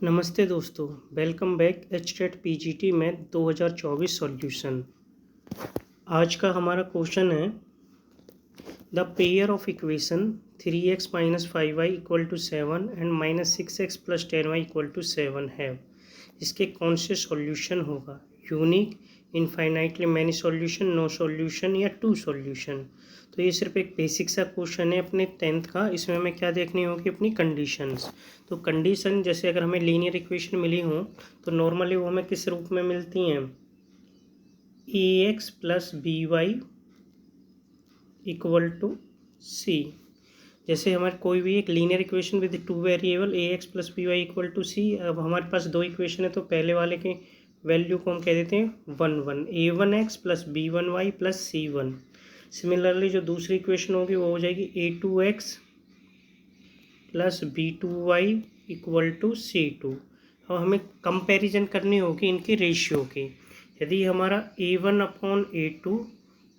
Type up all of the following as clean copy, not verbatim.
नमस्ते दोस्तों, welcome back HTET PGT math 2024 solution. आज का हमारा क्वेश्चन है the pair of equation 3x minus 5y equal to 7 and minus 6x plus 10y equal to 7 है। इसके कौन से सॉल्यूशन होगा? Unique, infinitely many solution, no solution या टू सॉल्यूशन। तो ये सिर्फ एक बेसिक सा क्वेश्चन है अपने 10th का। इसमें हमें क्या देखनी होगी? अपनी कंडीशंस। तो कंडीशन जैसे अगर हमें लीनियर इक्वेशन मिली हो तो नॉर्मली वो हमें किस रूप में मिलती हैं? ax plus B Y equal to C. जैसे हमारे कोई भी एक linear equation with two variable ax plus B Y equal to C. अब हमारे पास दो इक्वेशन है तो पहले वाले के वैल्यू को हम कह देते हैं 1 a1x plus b1y plus c1। Similarly जो दूसरी इक्वेशन होगी वो हो जाएगी a2x plus b2y equal to c2। अब हमें कंपैरिजन करनी होगी इनकी रेशियो की। यदि हमारा a1 अपॉन a2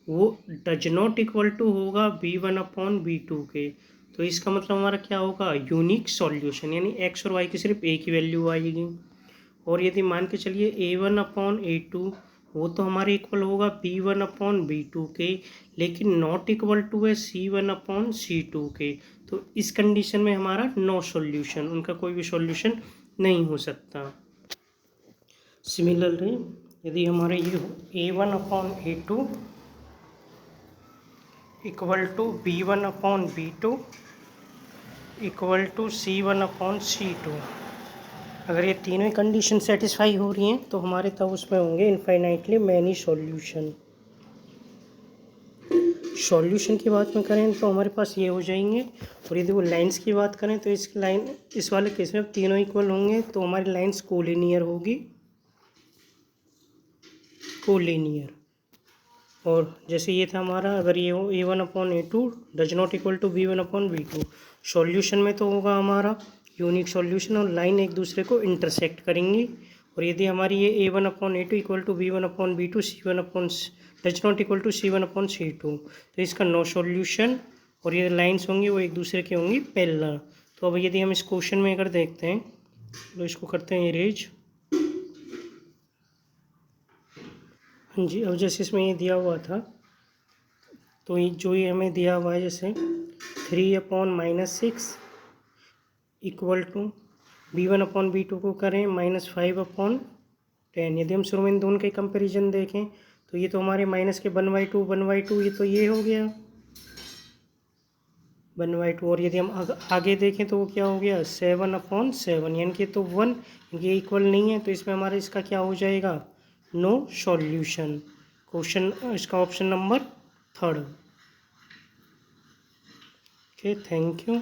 वो डज नॉट इक्वल टू होगा b1 अपॉन b2 के, तो इसका मतलब हमारा क्या होगा? यूनिक सॉल्यूशन, यानी x और y की सिर्फ एक ही वैल्यू आएगी। और यदि मान के चलिए a1 अपॉन a2 वो तो हमारे इक्वल होगा b1 अपॉन b2 के, लेकिन नॉट इक्वल टू है c1 अपॉन c2 के। तो इस कंडीशन में हमारा नो सॉल्यूशन, उनका कोई भी सॉल्यूशन नहीं हो सकता। सिमिलरली यदि हमारा ये हो a1 upon a2 equal to b1 upon b2 equal to c1 upon c2, अगर ये तीनों कंडीशन सेटिस्फाई हो रही हैं तो हमारे तब उसमें होंगे इनफाइनाइटली मैनी सॉल्यूशन। सॉल्यूशन की बात में करें तो हमारे पास ये हो जाएंगे। और यदि वो लाइंस की बात करें तो इस वाले केस में तीनों इक्वल होंगे तो हमारी लाइंस कोलिनियर होगी, कोलिनियर। और जैसे ये था हमारा, अगर ये हो a1 upon a2 does not equal to b1 upon b2, solution में तो होगा हमारा यूनिक सॉल्यूशन और लाइन एक दूसरे को इंटरसेक्ट करेंगी। और यदि हमारी ये a1 upon a2 equal to b1 upon b2 c1 upon does not equal to c1 upon c2, तो इसका नो सॉल्यूशन। और ये लाइन्स होंगी वो एक दूसरे की होंगी पैरेलल। तो अब यदि हम इस क्वेश्चन में अगर देखते हैं तो इसको करते हैं इरेज। हाँ जी, अब जैसे इसमें ये दिया हुआ था तो ये हमें दिया हुआ है जैसे 3 upon minus 6 equal to b1 upon b2 को करें माइनस 5 अपॉन 10। यदि हम शुरू में इन दोनों के कंपैरिजन देखें तो ये तो हमारे माइनस के 1/2 ये तो ये हो गया 1/2। और यदि हम आगे देखें तो वो क्या हो गया 7 अपॉन 7, यानी कि तो 1 ये इक्वल नहीं है, तो इसमें हमारा इसका क्या हो जाएगा? No solution. क्वेश्चन इसका option number 3। Okay, thank you.